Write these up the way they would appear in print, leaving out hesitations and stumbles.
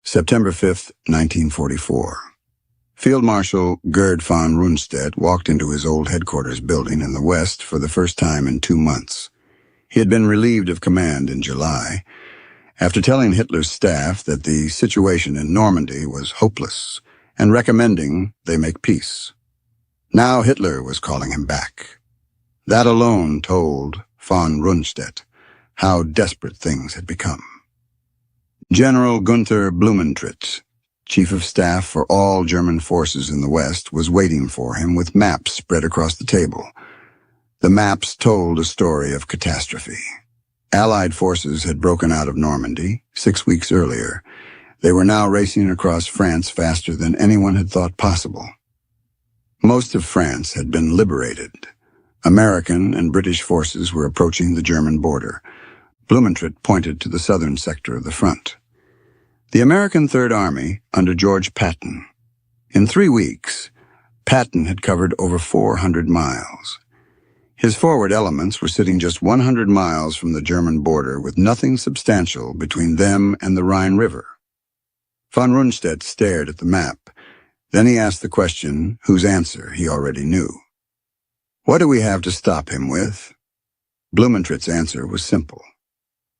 September 5, 1944. Field Marshal Gerd von Rundstedt walked into his old headquarters building in the West for the first time in 2 months. He had been relieved of command in July, after telling Hitler's staff that the situation in Normandy was hopeless and recommending they make peace. Now Hitler was calling him back. That alone told von Rundstedt how desperate things had become. General Gunther Blumentritt, Chief of Staff for all German forces in the West, was waiting for him with maps spread across the table. The maps told a story of catastrophe. Allied forces had broken out of Normandy 6 weeks earlier. They were now racing across France faster than anyone had thought possible. Most of France had been liberated. American and British forces were approaching the German border. Blumentritt pointed to the southern sector of the front. The American Third Army under George Patton. In 3 weeks, Patton had covered over 400 miles. His forward elements were sitting just 100 miles from the German border with nothing substantial between them and the Rhine River. Von Rundstedt stared at the map. Then he asked the question whose answer he already knew. What do we have to stop him with? Blumentritt's answer was simple.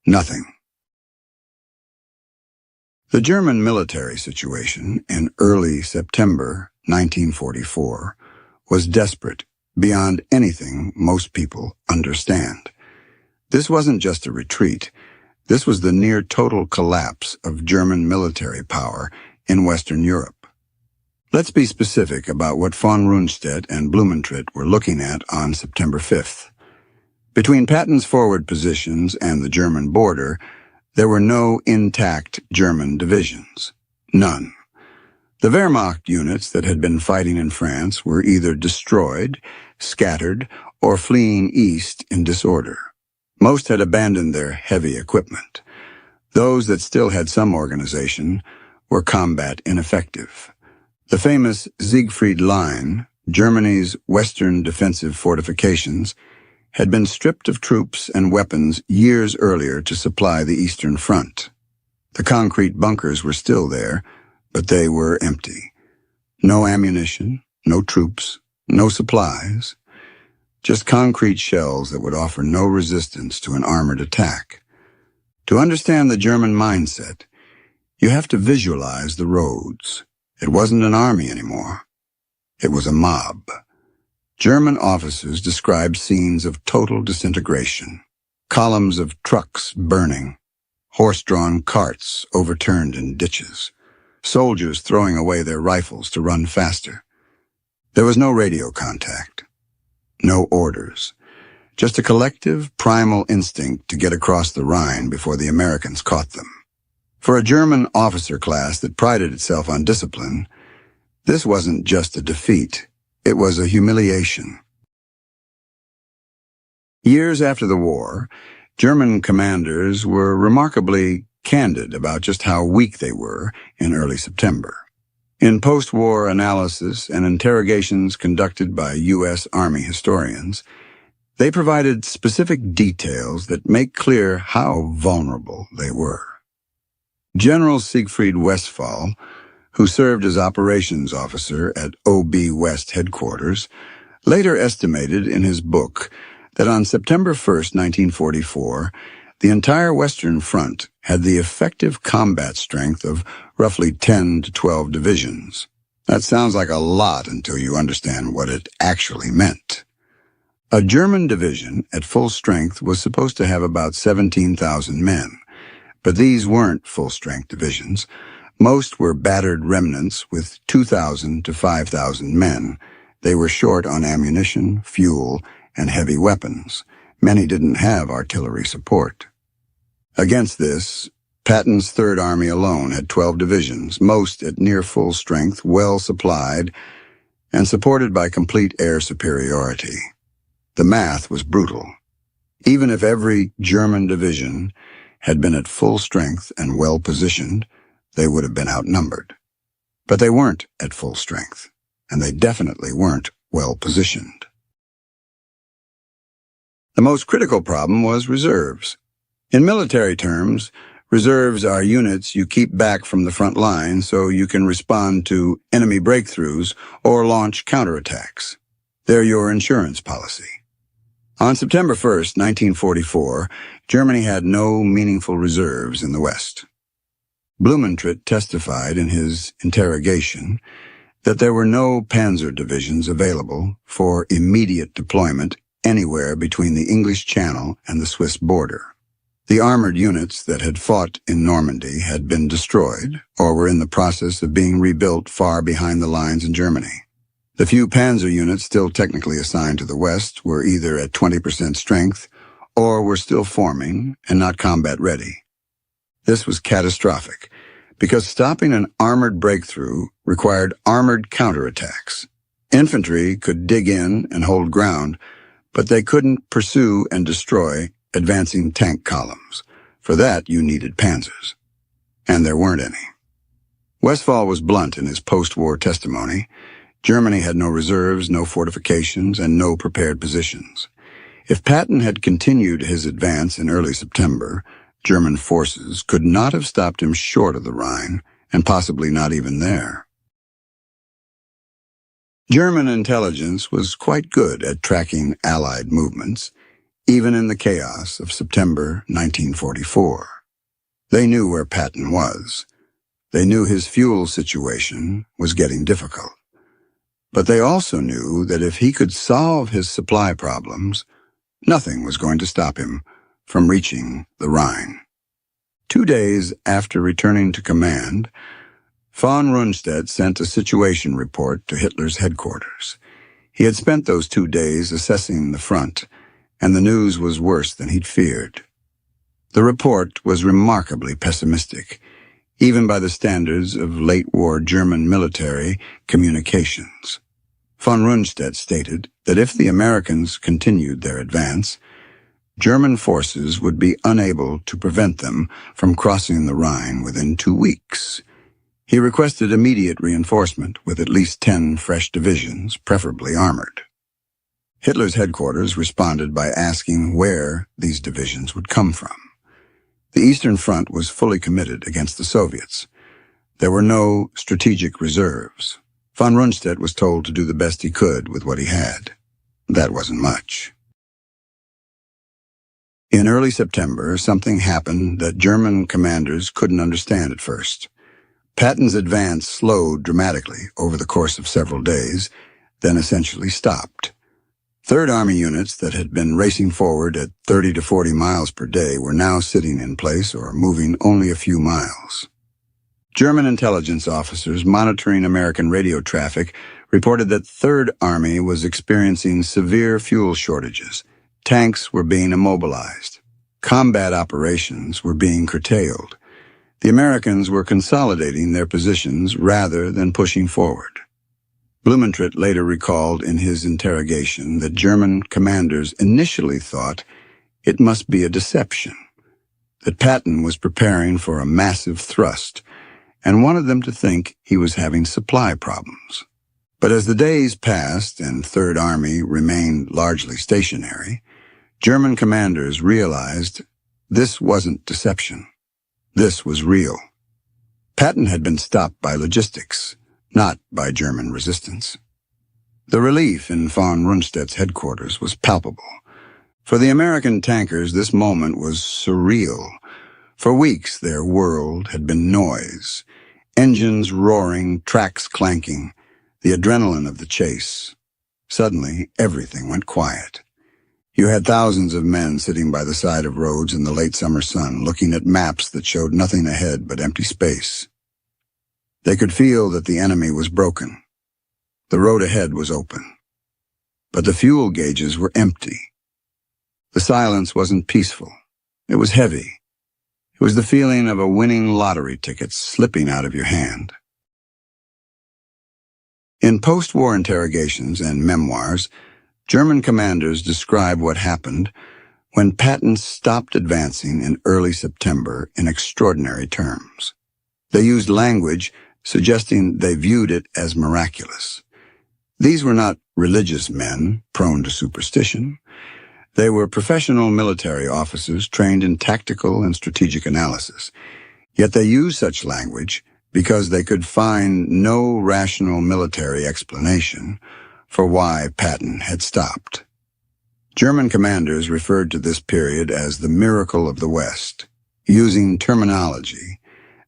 Nothing. The German military situation in early September 1944 was desperate beyond anything most people understand. This wasn't just a retreat. This was the near-total collapse of German military power in Western Europe. Let's be specific about what von Rundstedt and Blumentritt were looking at on September 5th. Between Patton's forward positions and the German border, there were no intact German divisions. None. The Wehrmacht units that had been fighting in France were either destroyed, scattered, or fleeing east in disorder. Most had abandoned their heavy equipment. Those that still had some organization were combat ineffective. The famous Siegfried Line, Germany's western defensive fortifications, had been stripped of troops and weapons years earlier to supply the Eastern Front. The concrete bunkers were still there, but they were empty. No ammunition, no troops, no supplies, just concrete shells that would offer no resistance to an armored attack. To understand the German mindset, you have to visualize the roads. It wasn't an army anymore. It was a mob. German officers described scenes of total disintegration, columns of trucks burning, horse-drawn carts overturned in ditches, soldiers throwing away their rifles to run faster. There was no radio contact, no orders, just a collective primal instinct to get across the Rhine before the Americans caught them. For a German officer class that prided itself on discipline, this wasn't just a defeat. It was a humiliation. Years after the war, German commanders were remarkably candid about just how weak they were in early September. In post-war analysis and interrogations conducted by U.S. Army historians, they provided specific details that make clear how vulnerable they were. General Siegfried Westphal, who served as operations officer at OB West headquarters, later estimated in his book that on September 1, 1944, the entire Western Front had the effective combat strength of roughly 10 to 12 divisions. That sounds like a lot until you understand what it actually meant. A German division at full strength was supposed to have about 17,000 men, but these weren't full-strength divisions. Most were battered remnants with 2,000 to 5,000 men. They were short on ammunition, fuel, and heavy weapons. Many didn't have artillery support. Against this, Patton's Third Army alone had 12 divisions, most at near full strength, well supplied, and supported by complete air superiority. The math was brutal. Even if every German division had been at full strength and well positioned, they would have been outnumbered. But they weren't at full strength, and they definitely weren't well positioned. The most critical problem was reserves. In military terms, Reserves are units you keep back from the front line so you can respond to enemy breakthroughs or launch counterattacks. They're your insurance policy. On September 1st, 1944, Germany had no meaningful reserves in the West. Blumentritt testified in his interrogation that there were no panzer divisions available for immediate deployment anywhere between the English Channel and the Swiss border. The armored units that had fought in Normandy had been destroyed or were in the process of being rebuilt far behind the lines in Germany. The few panzer units still technically assigned to the West were either at 20% strength or were still forming and not combat ready. This was catastrophic because stopping an armored breakthrough required armored counterattacks. Infantry could dig in and hold ground, but they couldn't pursue and destroy advancing tank columns. For that, you needed panzers. And there weren't any. Westphal was blunt in his post-war testimony. Germany had no reserves, no fortifications, and no prepared positions. If Patton had continued his advance in early September, German forces could not have stopped him short of the Rhine, and possibly not even there. German intelligence was quite good at tracking Allied movements, even in the chaos of September 1944. They knew where Patton was. They knew his fuel situation was getting difficult. But they also knew that if he could solve his supply problems, nothing was going to stop him from reaching the Rhine. 2 days after returning to command, von Rundstedt sent a situation report to Hitler's headquarters. He had spent those 2 days assessing the front, and the news was worse than he'd feared. The report was remarkably pessimistic, even by the standards of late-war German military communications. Von Rundstedt stated that if the Americans continued their advance, German forces would be unable to prevent them from crossing the Rhine within 2 weeks. He requested immediate reinforcement with at least 10 fresh divisions, preferably armored. Hitler's headquarters responded by asking where these divisions would come from. The Eastern Front was fully committed against the Soviets. There were no strategic reserves. Von Rundstedt was told to do the best he could with what he had. That wasn't much. In early September, something happened that German commanders couldn't understand at first. Patton's advance slowed dramatically over the course of several days, then essentially stopped. Third Army units that had been racing forward at 30 to 40 miles per day were now sitting in place or moving only a few miles. German intelligence officers monitoring American radio traffic reported that Third Army was experiencing severe fuel shortages. Tanks were being immobilized. Combat operations were being curtailed. The Americans were consolidating their positions rather than pushing forward. Blumentritt later recalled in his interrogation that German commanders initially thought it must be a deception, that Patton was preparing for a massive thrust and wanted them to think he was having supply problems. But as the days passed and Third Army remained largely stationary, German commanders realized this wasn't deception. This was real. Patton had been stopped by logistics, not by German resistance. The relief in von Rundstedt's headquarters was palpable. For the American tankers, this moment was surreal. For weeks, their world had been noise. Engines roaring, tracks clanking, the adrenaline of the chase. Suddenly, everything went quiet. You had thousands of men sitting by the side of roads in the late summer sun, looking at maps that showed nothing ahead but empty space. They could feel that the enemy was broken. The road ahead was open. But the fuel gauges were empty. The silence wasn't peaceful. It was heavy. It was the feeling of a winning lottery ticket slipping out of your hand. In post-war interrogations and memoirs, German commanders describe what happened when Patton stopped advancing in early September in extraordinary terms. They used language suggesting they viewed it as miraculous. These were not religious men prone to superstition. They were professional military officers trained in tactical and strategic analysis, yet they used such language because they could find no rational military explanation for why Patton had stopped. German commanders referred to this period as the miracle of the West, using terminology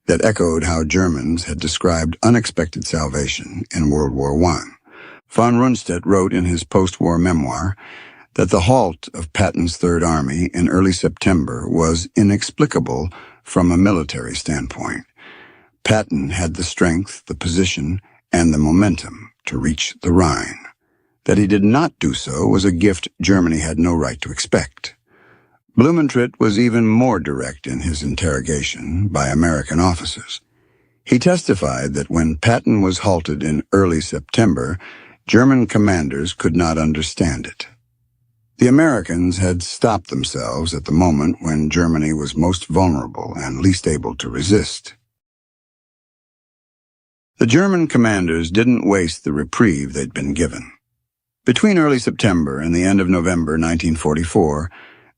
that echoed how Germans had described unexpected salvation in World War I. Von Rundstedt wrote in his post-war memoir that the halt of Patton's Third Army in early September was inexplicable from a military standpoint. Patton had the strength, the position, and the momentum to reach the Rhine. That he did not do so was a gift Germany had no right to expect. Blumentritt was even more direct in his interrogation by American officers. He testified that when Patton was halted in early September, German commanders could not understand it. The Americans had stopped themselves at the moment when Germany was most vulnerable and least able to resist. The German commanders didn't waste the reprieve they'd been given. Between early September and the end of November 1944,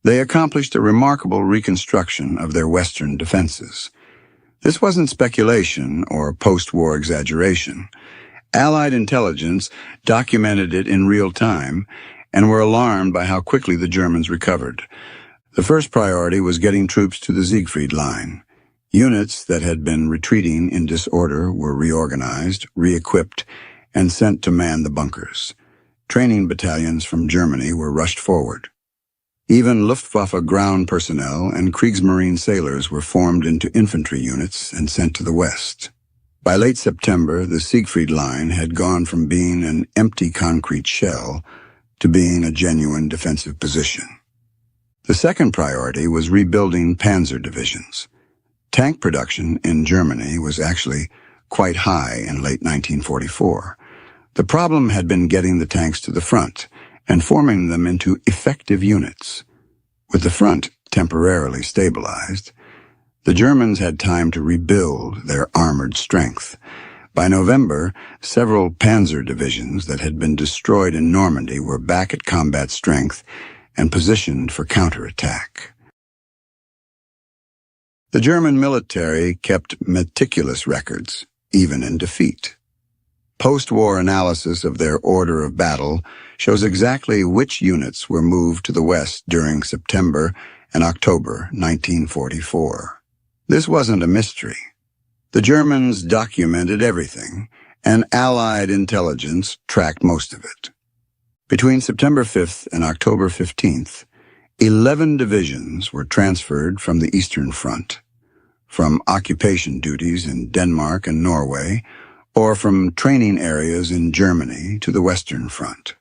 they accomplished a remarkable reconstruction of their Western defenses. This wasn't speculation or post-war exaggeration. Allied intelligence documented it in real time and were alarmed by how quickly the Germans recovered. The first priority was getting troops to the Siegfried Line. Units that had been retreating in disorder were reorganized, re-equipped, and sent to man the bunkers. Training battalions from Germany were rushed forward. Even Luftwaffe ground personnel and Kriegsmarine sailors were formed into infantry units and sent to the west. By late September, the Siegfried Line had gone from being an empty concrete shell to being a genuine defensive position. The second priority was rebuilding panzer divisions. Tank production in Germany was actually quite high in late 1944. The problem had been getting the tanks to the front and forming them into effective units. With the front temporarily stabilized, the Germans had time to rebuild their armored strength. By November, several panzer divisions that had been destroyed in Normandy were back at combat strength and positioned for counterattack. The German military kept meticulous records, even in defeat. Post-war analysis of their order of battle shows exactly which units were moved to the west during September and October 1944. This wasn't a mystery. The Germans documented everything, and Allied intelligence tracked most of it. Between September 5th and October 15th, 11 divisions were transferred from the Eastern Front, from occupation duties in Denmark and Norway, or from training areas in Germany to the Western Front.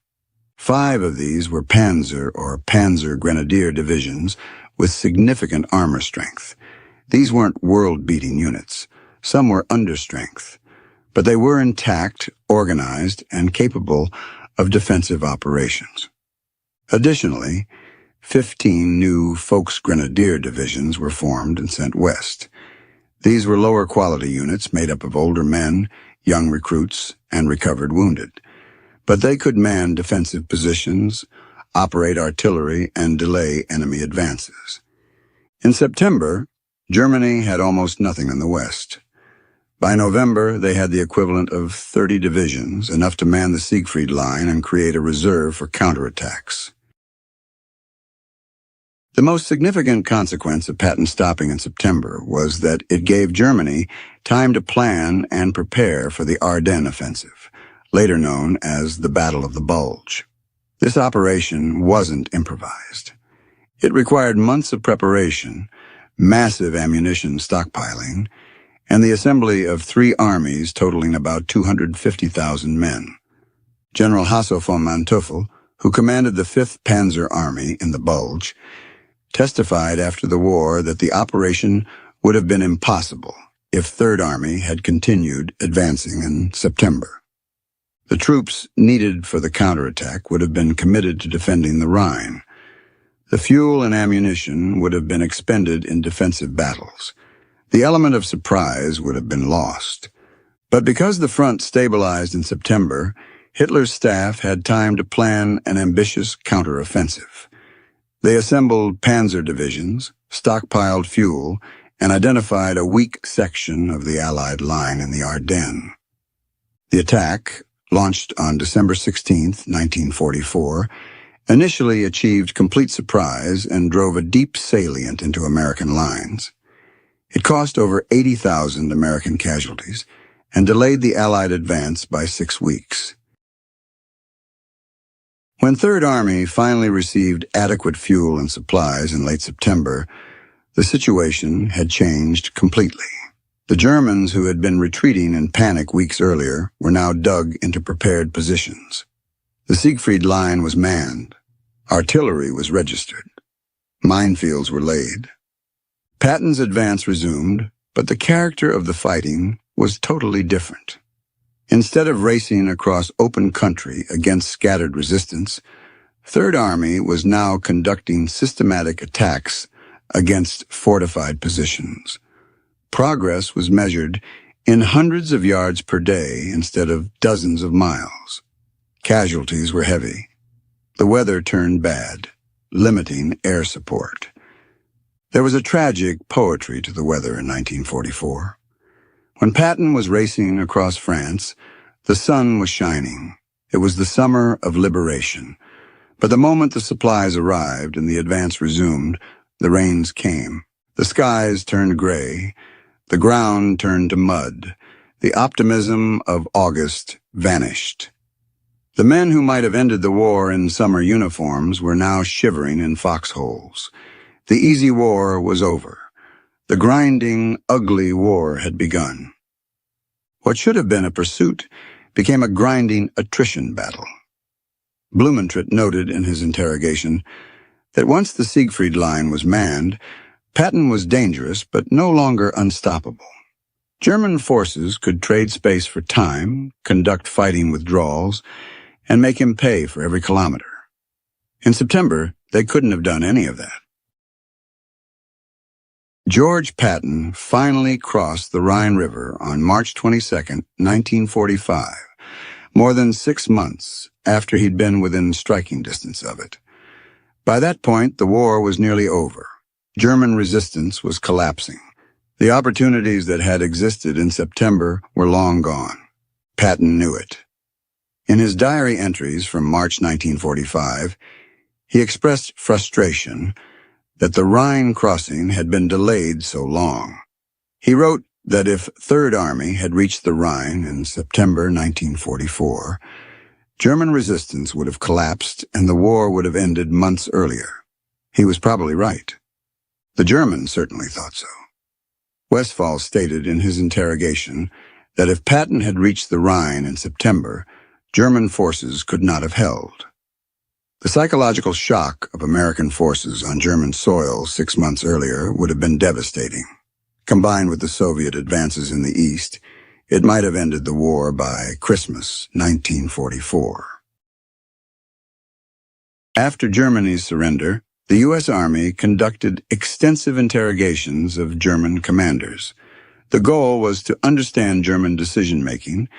5 of these were Panzer or Panzer Grenadier divisions with significant armor strength. These weren't world-beating units. Some were understrength, but they were intact, organized, and capable of defensive operations. Additionally, 15 new Volksgrenadier divisions were formed and sent west. These were lower-quality units made up of older men, young recruits, and recovered wounded. But they could man defensive positions, operate artillery, and delay enemy advances. In September, Germany had almost nothing in the west. By November, they had the equivalent of 30 divisions, enough to man the Siegfried Line and create a reserve for counterattacks. The most significant consequence of Patton stopping in September was that it gave Germany time to plan and prepare for the Ardennes offensive, later known as the Battle of the Bulge. This operation wasn't improvised. It required months of preparation, massive ammunition stockpiling, and the assembly of 3 armies totaling about 250,000 men. General Hasso von Manteuffel, who commanded the 5th Panzer Army in the Bulge, testified after the war that the operation would have been impossible if Third Army had continued advancing in September. The troops needed for the counterattack would have been committed to defending the Rhine. The fuel and ammunition would have been expended in defensive battles. The element of surprise would have been lost. But because the front stabilized in September, Hitler's staff had time to plan an ambitious counteroffensive. They assembled panzer divisions, stockpiled fuel, and identified a weak section of the Allied line in the Ardennes. The attack, launched on December 16, 1944, initially achieved complete surprise and drove a deep salient into American lines. It cost over 80,000 American casualties and delayed the Allied advance by 6 weeks. When Third Army finally received adequate fuel and supplies in late September, the situation had changed completely. The Germans, who had been retreating in panic weeks earlier, were now dug into prepared positions. The Siegfried Line was manned. Artillery was registered. Minefields were laid. Patton's advance resumed, but the character of the fighting was totally different. Instead of racing across open country against scattered resistance, Third Army was now conducting systematic attacks against fortified positions. Progress was measured in hundreds of yards per day instead of dozens of miles. Casualties were heavy. The weather turned bad, limiting air support. There was a tragic poetry to the weather in 1944. When Patton was racing across France, the sun was shining. It was the summer of liberation. But the moment the supplies arrived and the advance resumed, the rains came. The skies turned gray. The ground turned to mud. The optimism of August vanished. The men who might have ended the war in summer uniforms were now shivering in foxholes. The easy war was over. The grinding, ugly war had begun. What should have been a pursuit became a grinding attrition battle. Blumentritt noted in his interrogation that once the Siegfried Line was manned, Patton was dangerous but no longer unstoppable. German forces could trade space for time, conduct fighting withdrawals, and make him pay for every kilometer. In September, they couldn't have done any of that. George Patton finally crossed the Rhine River on March 22, 1945, more than 6 months after he'd been within striking distance of it. By that point, the war was nearly over. German resistance was collapsing. The opportunities that had existed in September were long gone. Patton knew it. In his diary entries from March 1945, he expressed frustration that the Rhine crossing had been delayed so long. He wrote that if Third Army had reached the Rhine in September 1944, German resistance would have collapsed and the war would have ended months earlier. He was probably right. The Germans certainly thought so. Westphal stated in his interrogation that if Patton had reached the Rhine in September, German forces could not have held. The psychological shock of American forces on German soil 6 months earlier would have been devastating. Combined with the Soviet advances in the East, it might have ended the war by Christmas 1944. After Germany's surrender, the U.S. Army conducted extensive interrogations of German commanders. The goal was to understand German decision-making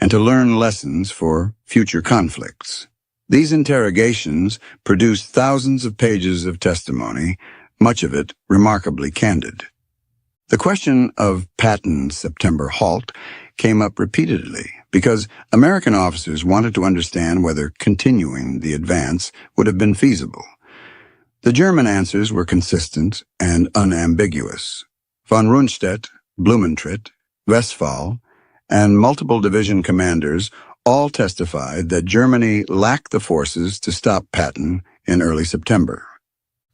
and to learn lessons for future conflicts. These interrogations produced thousands of pages of testimony, much of it remarkably candid. The question of Patton's September halt came up repeatedly because American officers wanted to understand whether continuing the advance would have been feasible. The German answers were consistent and unambiguous. Von Rundstedt, Blumentritt, Westphal, and multiple division commanders all testified that Germany lacked the forces to stop Patton in early September.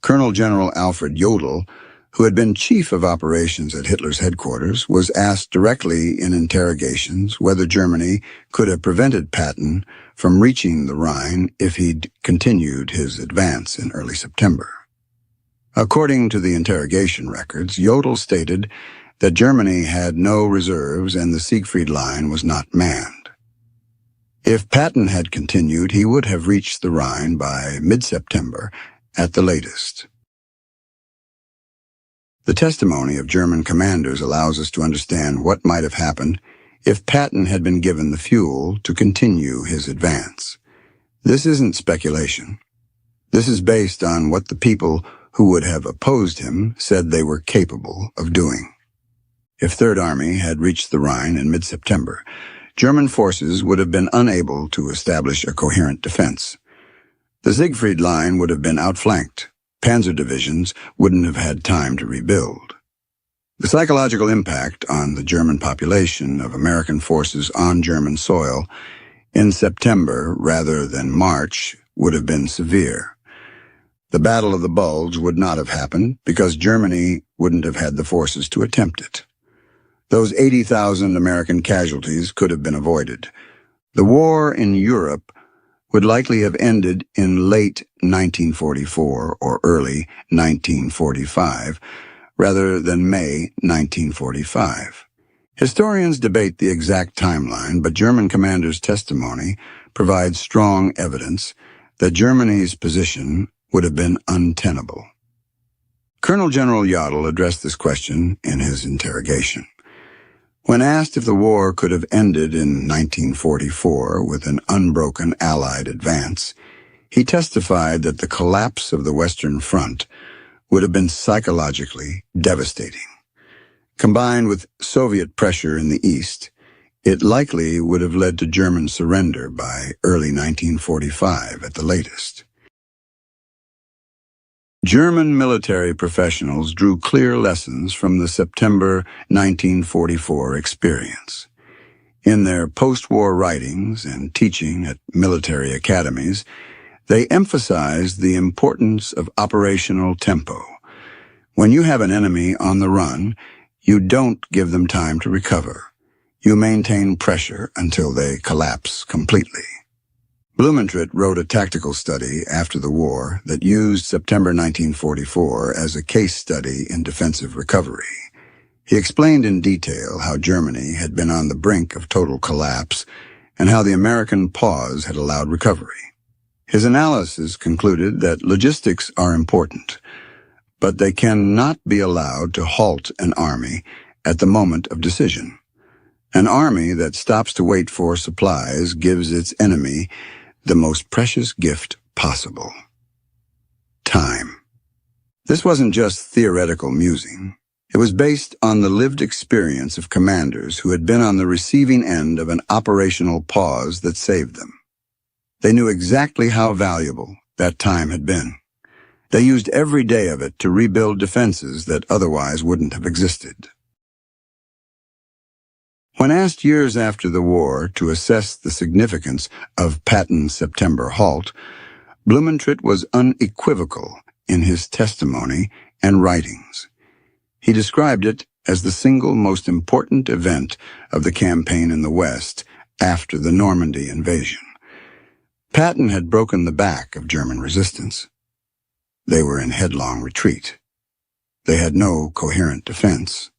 Colonel General Alfred Jodl, who had been chief of operations at Hitler's headquarters, was asked directly in interrogations whether Germany could have prevented Patton from reaching the Rhine if he'd continued his advance in early September. According to the interrogation records, Jodl stated that Germany had no reserves and the Siegfried Line was not manned. If Patton had continued, he would have reached the Rhine by mid-September at the latest. The testimony of German commanders allows us to understand what might have happened if Patton had been given the fuel to continue his advance. This isn't speculation. This is based on what the people who would have opposed him said they were capable of doing. If Third Army had reached the Rhine in mid-September, German forces would have been unable to establish a coherent defense. The Siegfried Line would have been outflanked. Panzer divisions wouldn't have had time to rebuild. The psychological impact on the German population of American forces on German soil in September rather than March would have been severe. The Battle of the Bulge would not have happened because Germany wouldn't have had the forces to attempt it. Those 80,000 American casualties could have been avoided. The war in Europe would likely have ended in late 1944 or early 1945, rather than May 1945. Historians debate the exact timeline, but German commanders' testimony provides strong evidence that Germany's position would have been untenable. Colonel General Jodl addressed this question in his interrogation. When asked if the war could have ended in 1944 with an unbroken Allied advance, he testified that the collapse of the Western Front would have been psychologically devastating. Combined with Soviet pressure in the East, it likely would have led to German surrender by early 1945 at the latest. German military professionals drew clear lessons from the September 1944 experience. In their post-war writings and teaching at military academies, they emphasized the importance of operational tempo. When you have an enemy on the run, you don't give them time to recover. You maintain pressure until they collapse completely. Blumentritt wrote a tactical study after the war that used September 1944 as a case study in defensive recovery. He explained in detail how Germany had been on the brink of total collapse and how the American pause had allowed recovery. His analysis concluded that logistics are important, but they cannot be allowed to halt an army at the moment of decision. An army that stops to wait for supplies gives its enemy the most precious gift possible: time. This wasn't just theoretical musing. It was based on the lived experience of commanders who had been on the receiving end of an operational pause that saved them. They knew exactly how valuable that time had been. They used every day of it to rebuild defenses that otherwise wouldn't have existed. When asked years after the war to assess the significance of Patton's September halt, Blumentritt was unequivocal in his testimony and writings. He described it as the single most important event of the campaign in the West after the Normandy invasion. Patton had broken the back of German resistance. They were in headlong retreat. They had no coherent defense.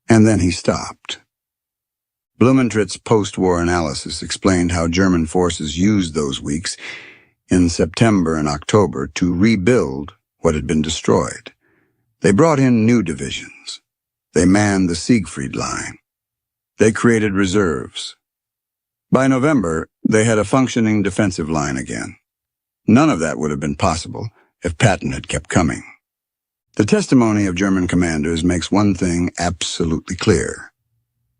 And then he stopped. Blumentritt's post-war analysis explained how German forces used those weeks in September and October to rebuild what had been destroyed. They brought in new divisions. They manned the Siegfried Line. They created reserves. By November, they had a functioning defensive line again. None of that would have been possible if Patton had kept coming. The testimony of German commanders makes one thing absolutely clear.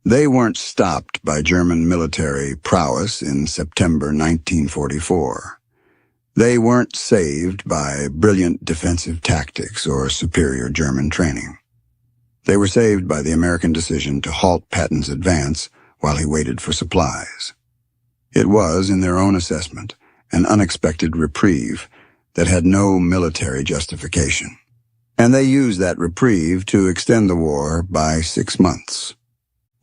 They weren't stopped by German military prowess in September 1944. They weren't saved by brilliant defensive tactics or superior German training. They were saved by the American decision to halt Patton's advance while he waited for supplies. It was, in their own assessment, an unexpected reprieve that had no military justification. And they used that reprieve to extend the war by 6 months.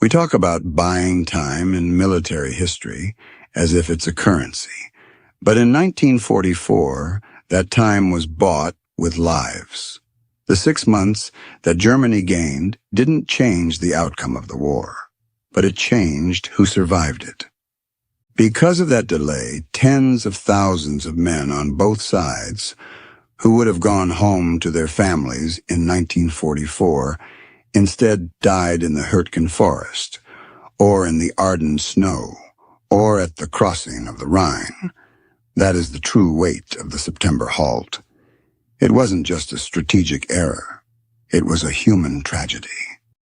We talk about buying time in military history as if it's a currency, but in 1944, that time was bought with lives. The 6 months that Germany gained didn't change the outcome of the war, but it changed who survived it. Because of that delay, tens of thousands of men on both sides who would have gone home to their families in 1944 instead died in the Hürtgen forest, or in the Ardennes snow, or at the crossing of the Rhine. That is the true weight of the September halt. It wasn't just a strategic error. It was a human tragedy.